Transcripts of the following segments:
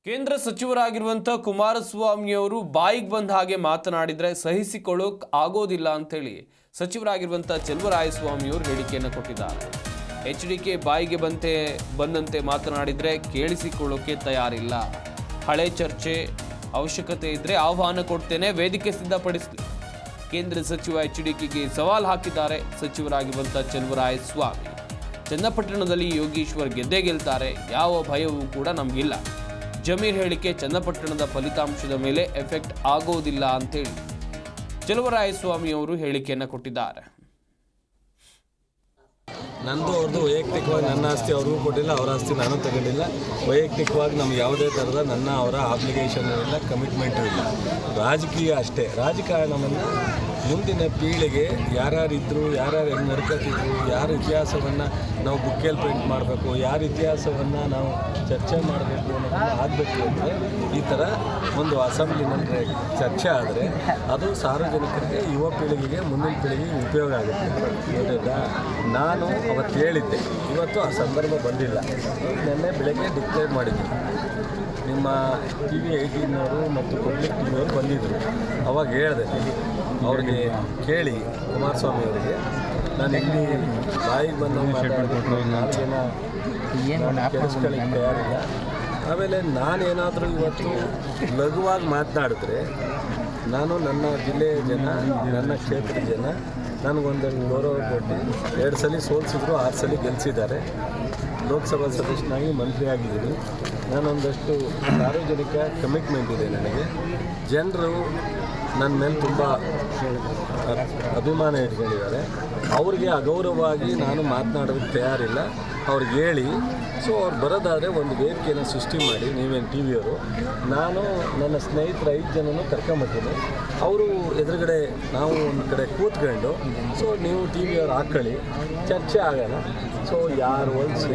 ಕೇಂದ್ರ ಸಚಿವರಾಗಿರುವಂತಹ ಕುಮಾರಸ್ವಾಮಿ ಅವರು ಬಾಯಿಗೆ ಬಂದ ಹಾಗೆ ಮಾತನಾಡಿದ್ರೆ ಸಹಿಸಿಕೊಳ್ಳೋಕ್ ಆಗೋದಿಲ್ಲ ಅಂತೇಳಿ ಸಚಿವರಾಗಿರುವಂತಹ ಚಲುವರಾಯಸ್ವಾಮಿ ಅವರು ಹೇಳಿಕೆಯನ್ನು ಕೊಟ್ಟಿದ್ದಾರೆ. ಎಚ್ಡಿಕೆ ಬಾಯಿಗೆ ಬಂದಂತೆ ಮಾತನಾಡಿದ್ರೆ ಕೇಳಿಸಿಕೊಳ್ಳೋಕೆ ತಯಾರಿಲ್ಲ. ಹಳೆ ಚರ್ಚೆ ಅವಶ್ಯಕತೆ ಇದ್ರೆ ಆಹ್ವಾನ ಕೊಡ್ತೇನೆ, ವೇದಿಕೆ ಸಿದ್ಧಪಡಿಸಲಿ. ಕೇಂದ್ರ ಸಚಿವ ಎಚ್ಡಿಕೆಗೆ ಸವಾಲ್ ಹಾಕಿದ್ದಾರೆ ಸಚಿವರಾಗಿರುವಂತಹ ಚಲುವರಾಯಸ್ವಾಮಿ. ಚನ್ನಪಟ್ಟಣದಲ್ಲಿ ಯೋಗೀಶ್ವರ್ ಗೆದ್ದೇ ಗೆಲ್ತಾರೆ, ಯಾವ ಭಯವೂ ಕೂಡ ನಮಗಿಲ್ಲ. ಜಮೀರ್ ಹೇಳಿಕೆ ಚನ್ನಪಟ್ಟಣದ ಫಲಿತಾಂಶದ ಮೇಲೆ ಎಫೆಕ್ಟ್ ಆಗೋದಿಲ್ಲ ಅಂತೇಳಿ ಚಲುವರಾಯಸ್ವಾಮಿ ಅವರು ಹೇಳಿಕೆಯನ್ನು ಕೊಟ್ಟಿದ್ದಾರೆ. ನಂದು ಅವ್ರದ್ದು ವೈಯಕ್ತಿಕವಾಗಿ ನನ್ನ ಆಸ್ತಿ ಅವ್ರಿಗೂ ಕೊಟ್ಟಿಲ್ಲ, ಅವರ ಆಸ್ತಿ ನಾನು ತಗೊಂಡಿಲ್ಲ. ವೈಯಕ್ತಿಕವಾಗಿ ನಮ್ಗೆ ಯಾವುದೇ ಥರದ ಅವರ ಆಬ್ಲಿಗೇಷನ್ ಇಲ್ಲ, ಕಮಿಟ್ಮೆಂಟು ಇಲ್ಲ. ರಾಜಕೀಯ ಅಷ್ಟೇ. ರಾಜಕಾರಣವನ್ನು ಮುಂದಿನ ಪೀಳಿಗೆ ಯಾರ್ಯಾರಿದ್ದರು, ಯಾರ್ಯಾರು ಹೆಂಗೆ ನಡ್ಕೊತಿದ್ರು, ಯಾರ ಇತಿಹಾಸವನ್ನು ನಾವು ಬುಕ್ಕಲ್ಲಿ ಪ್ರಿಂಟ್ ಮಾಡಬೇಕು, ಯಾರ ಇತಿಹಾಸವನ್ನು ನಾವು ಚರ್ಚೆ ಮಾಡಬೇಕು ಅನ್ನೋದನ್ನು ಆಗಬೇಕು ಅಂದರೆ ಈ ಥರ ಒಂದು ಅಸೆಂಬ್ಲಿನಲ್ಲಿ ಚರ್ಚೆ ಆದರೆ ಅದು ಸಾರ್ವಜನಿಕರಿಗೆ, ಯುವ ಪೀಳಿಗೆಗೆ, ಮುಂದಿನ ಪೀಳಿಗೆಗೆ ಉಪಯೋಗ ಆಗುತ್ತೆ. ಗೊತ್ತಾಯ್ತಾ? ನಾನು ಅವತ್ತು ಹೇಳಿದ್ದೆ, ಇವತ್ತು ಆ ಸಂದರ್ಭ ಬಂದಿಲ್ಲ. ನಿನ್ನೆ ಬೆಳಗ್ಗೆ ಡಿಕ್ಲೇರ್ ಮಾಡಿದ್ದೆ. ನಿಮ್ಮ TV18 ಮತ್ತು ಪಬ್ಲಿಕ್ ಟಿವಿಯವರು ಬಂದಿದ್ದರು. ಅವಾಗ ಹೇಳಿದೆ ಅವ್ರಿಗೆ, ಕೇಳಿ ಕುಮಾರಸ್ವಾಮಿ ಅವರಿಗೆ, ನಾನು ಇಲ್ಲಿ ಬಾಯಿಗೆ ಬಂದು ಮಾತಾಡಬೇಕು, ಕೆಡಿಸ್ಕೊಳ್ಳಿಕ್ಕೆ ತಯಾರಿಲ್ಲ. ಆಮೇಲೆ ನಾನೇನಾದರೂ ಇವತ್ತು ಲಘುವಾಗಿ ಮಾತನಾಡಿದ್ರೆ ನಾನು ನನ್ನ ಜಿಲ್ಲೆಯ ಜನ, ನನ್ನ ಕ್ಷೇತ್ರದ ಜನ ನನಗೊಂದಷ್ಟು ಗೌರವ ಕೊಟ್ಟು 2 ಸಲ ಸೋಲಿಸಿದ್ರು, 6 ಸಲ ಗೆಲ್ಲಿಸಿದ್ದಾರೆ. ಲೋಕಸಭಾ ಸದಸ್ಯನಾಗಿ ಮಂತ್ರಿ ಆಗಿದ್ದೀನಿ. ನಾನೊಂದಷ್ಟು ಸಾರ್ವಜನಿಕ ಕಮಿಟ್ಮೆಂಟ್ ಇದೆ ನನಗೆ. ಜನರು ನನ್ನ ಮೇಲೆ ತುಂಬ ಅಭಿಮಾನ ಇಟ್ಕೊಂಡಿದ್ದಾರೆ. ಅವ್ರಿಗೆ ಅಗೌರವವಾಗಿ ನಾನು ಮಾತನಾಡೋದಕ್ಕೆ ತಯಾರಿಲ್ಲ. ಅವ್ರಿಗೆ ಹೇಳಿ, ಸೊ ಅವ್ರು ಬರೋದಾದರೆ ಒಂದು ವೇದಿಕೆಯನ್ನು ಸೃಷ್ಟಿ ಮಾಡಿ, ನೀವೇನು TVಯವರು, ನಾನು ನನ್ನ ಸ್ನೇಹಿತರ 5 ಜನನೂ ಕರ್ಕೊಂಬರ್ತೀನಿ. ಅವರು ಎದುರುಗಡೆ ನಾವು ಒಂದು ಕಡೆ ಕೂತ್ಕೊಂಡು, ಸೊ ನೀವು TVಯವ್ರು ಹಾಕ್ಕೊಳ್ಳಿ, ಚರ್ಚೆ ಆಗೋಣ. ಸೊ ಯಾರು ಹೊಲ್ಸು,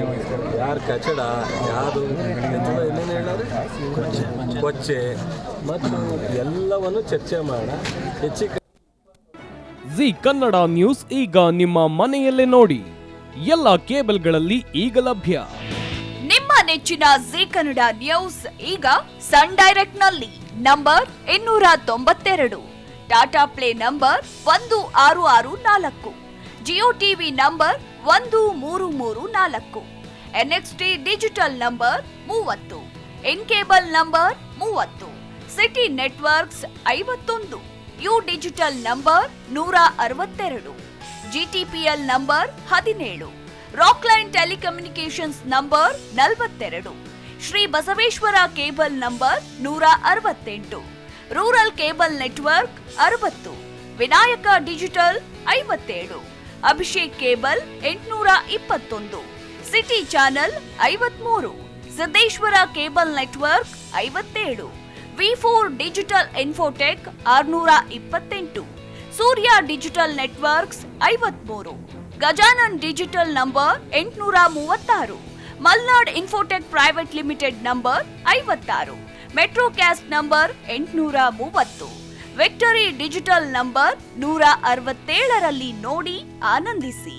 ಯಾರು ಕಚಡ, ಯಾರು ಏನೇನು ಹೇಳೋದು ಕೊಚ್ಚೆ ಮತ್ತು ಎಲ್ಲವನ್ನು ಚರ್ಚೆ ಮಾಡೋಣ. ಹೆಚ್ಚಿಗೆ ಜಿ ಕನ್ನಡ ನ್ಯೂಸ್ ಈಗ ನಿಮ್ಮ ಮನೆಯಲ್ಲೇ ನೋಡಿ. ಎಲ್ಲ ಕೇಬಲ್ಗಳಲ್ಲಿ ಈಗ ಲಭ್ಯ. ನಿಮ್ಮ ನೆಚ್ಚಿನ ಜಿ ಕನ್ನಡ ನ್ಯೂಸ್ ಈಗ ಸನ್ ಡೈರೆಕ್ಟ್ ನಲ್ಲಿ number 292, Tata play number 1664, Jio TV number 1334, NXT digital number 30, in cable number 30, city networks 51, U digital number 162, GTPL number 17, Rockline telecommunications number 42, Shri Basaveshwara cable number 168, rural cable network 60, Vinayaka digital 57, Abhishek cable 821, city channel 53, Siddeshwara cable network 57, V4 digital Infotech 628, Surya digital networks 53, Gajanan digital number 836, Malnad Infotech private limited number 56, Metrocast number 830, Victory Digital number 167ರಲ್ಲಿ ನೋಡಿ ಆನಂದಿಸಿ.